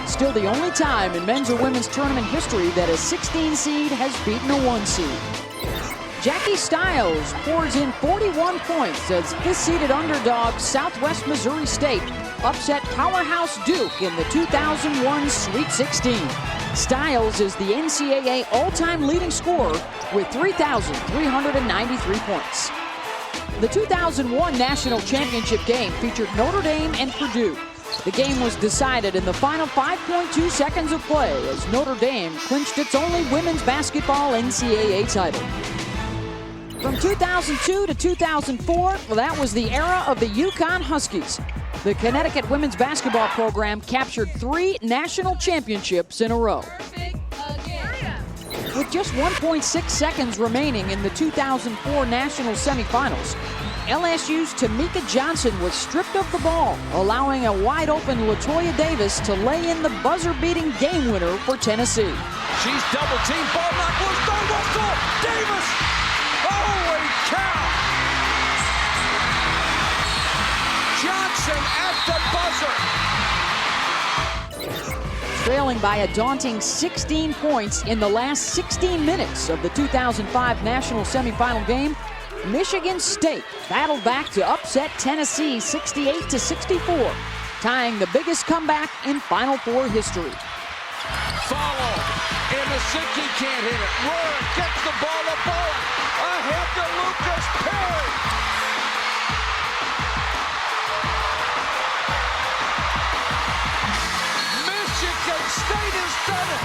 Still the only time in men's or women's tournament history that a 16 seed has beaten a 1 seed. Jackie Stiles pours in 41 points as 5th-seeded underdog Southwest Missouri State upset powerhouse Duke in the 2001 Sweet 16. Stiles is the NCAA all-time leading scorer with 3,393 points. The 2001 National Championship game featured Notre Dame and Purdue. The game was decided in the final 5.2 seconds of play as Notre Dame clinched its only women's basketball NCAA title. From 2002 to 2004, well, that was the era of the Yukon Huskies. The Connecticut women's basketball program captured 3 national championships in a row. With just 1.6 seconds remaining in the 2004 national semifinals, LSU's Tamika Johnson was stripped of the ball, allowing a wide-open LaToya Davis to lay in the buzzer-beating game winner for Tennessee. She's double-teamed, ball knocked loose, no whistle, Davis! Holy cow! Johnson at the buzzer. Trailing by a daunting 16 points in the last 16 minutes of the 2005 national semifinal game, Michigan State battled back to upset Tennessee 68-64, tying the biggest comeback in Final Four history. Follow, and Masicki can't hit it. Rohr gets the ball to Bowen. Ahead to Lucas Perry. Michigan State has done it.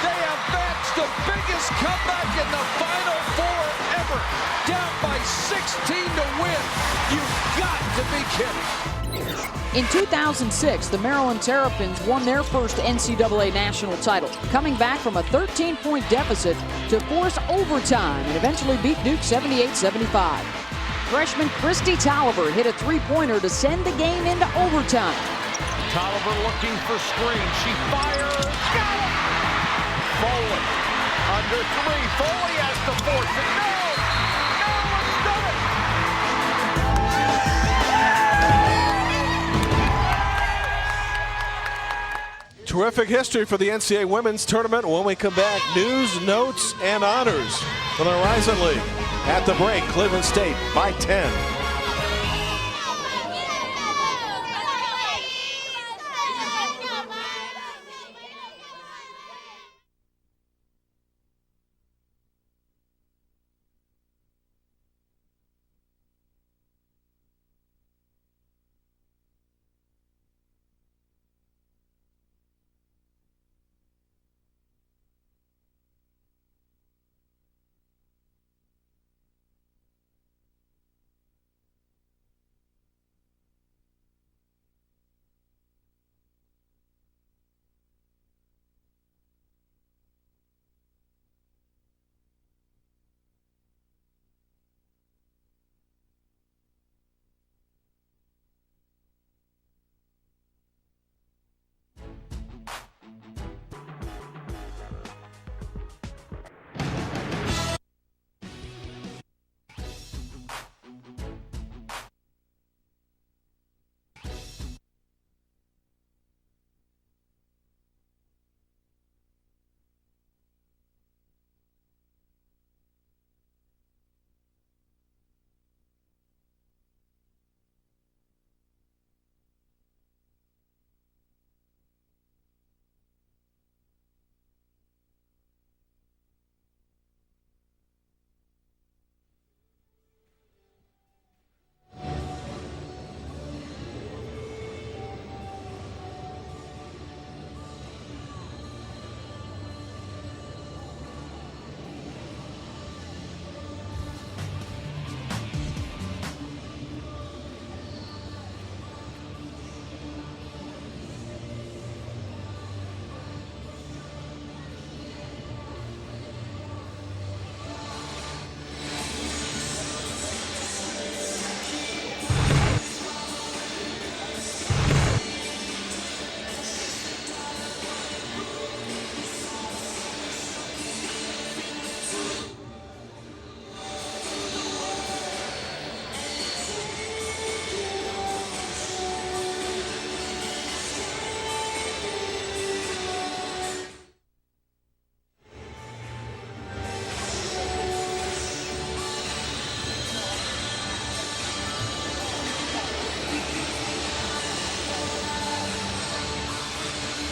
They have matched the biggest comeback in the Final Four ever. Down by 16 to win. You've got to be kidding. In 2006, the Maryland Terrapins won their first NCAA national title, coming back from a 13-point deficit to force overtime and eventually beat Duke 78-75. Freshman Christy Tolliver hit a three-pointer to send the game into overtime. Tolliver looking for screen. She fires. Got it! Foley under 3. Foley has to force it. No! Terrific history for the NCAA Women's Tournament. When we come back, news, notes, and honors for the Horizon League. At the break, Cleveland State by 10.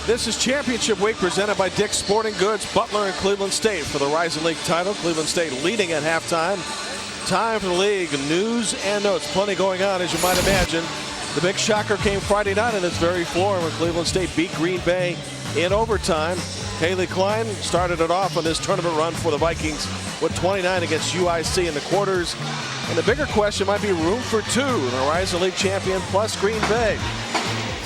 This is Championship Week presented by Dick's Sporting Goods, Butler, and Cleveland State for the Rising League title. Cleveland State leading at halftime. Time for the league news and notes. Plenty going on, as you might imagine. The big shocker came Friday night on its very floor when Cleveland State beat Green Bay in overtime. Kailey Klein started it off on this tournament run for the Vikings with 29 against UIC in the quarters. And the bigger question might be room for two in the Rising League champion plus Green Bay.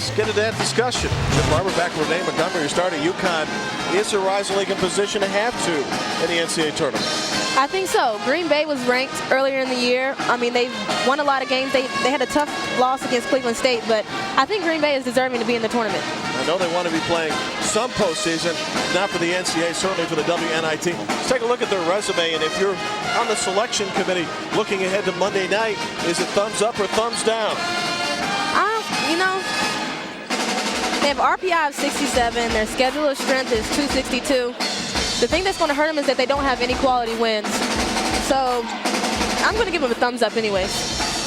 Let's get into that discussion. Jim Barber back with Renee Montgomery, who started UConn. Is the Rising League in position to have two in the NCAA tournament? I think so. Green Bay was ranked earlier in the year. I mean, they've won a lot of games. They had a tough loss against Cleveland State, but I think Green Bay is deserving to be in the tournament. I know they want to be playing some postseason, not for the NCAA, certainly for the WNIT. Let's take a look at their resume, and if you're on the selection committee looking ahead to Monday night, is it thumbs up or thumbs down? You know, they have RPI of 67. Their schedule of strength is 262. The thing that's going to hurt them is that they don't have any quality wins. So I'm going to give them a thumbs up anyways.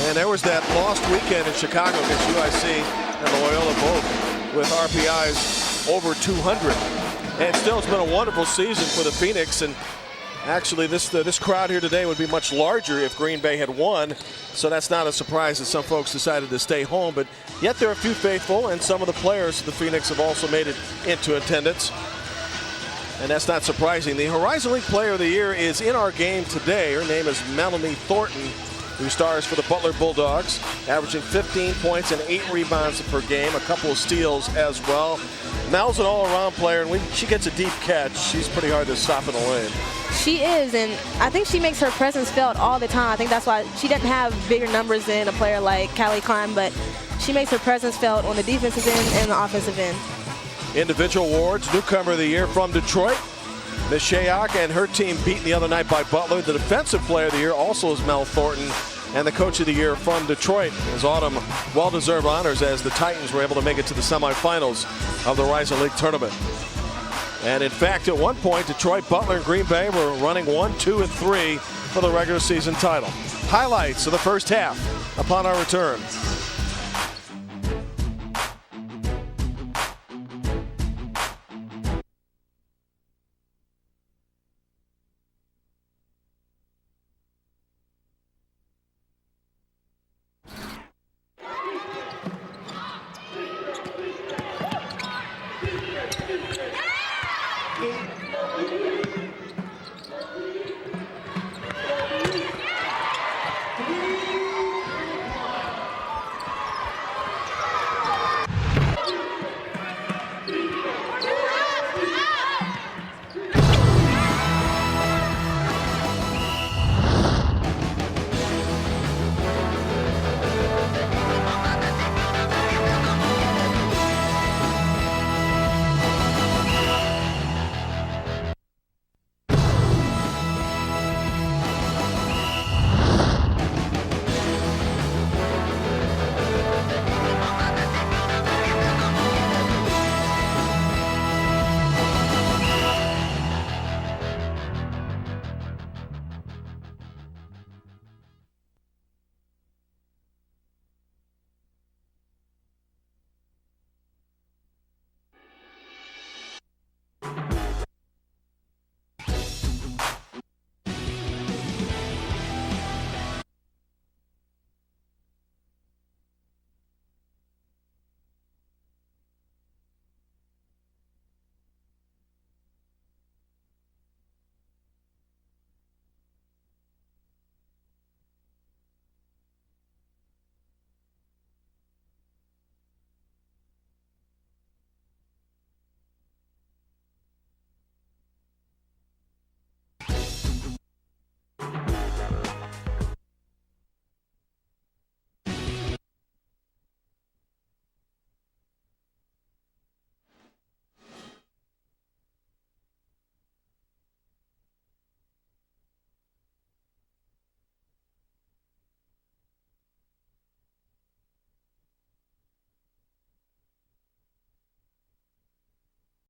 And there was that lost weekend in Chicago against UIC and Loyola both with RPIs over 200. And still, it's been a wonderful season for the Phoenix. And actually, this crowd here today would be much larger if Green Bay had won. So that's not a surprise that some folks decided to stay home. But yet there are a few faithful, and some of the players of the Phoenix have also made it into attendance. And that's not surprising. The Horizon League Player of the Year is in our game today. Her name is Melanie Thornton, who stars for the Butler Bulldogs, averaging 15 points and 8 rebounds per game, a couple of steals as well. Mel's an all-around player, and when she gets a deep catch, she's pretty hard to stop in the lane. She is, and I think she makes her presence felt all the time. I think that's why she doesn't have bigger numbers than a player like Kailey Klein, but she makes her presence felt on the defensive end and the offensive end. Individual awards, Newcomer of the Year from Detroit. Ms. Shayok and her team beaten the other night by Butler. The Defensive Player of the Year also is Mel Thornton. And the Coach of the Year from Detroit is Autumn. Well-deserved honors as the Titans were able to make it to the semifinals of the Rising League tournament. And in fact, at one point, Detroit, Butler, and Green Bay were running 1, 2, and 3 for the regular season title. Highlights of the first half upon our return.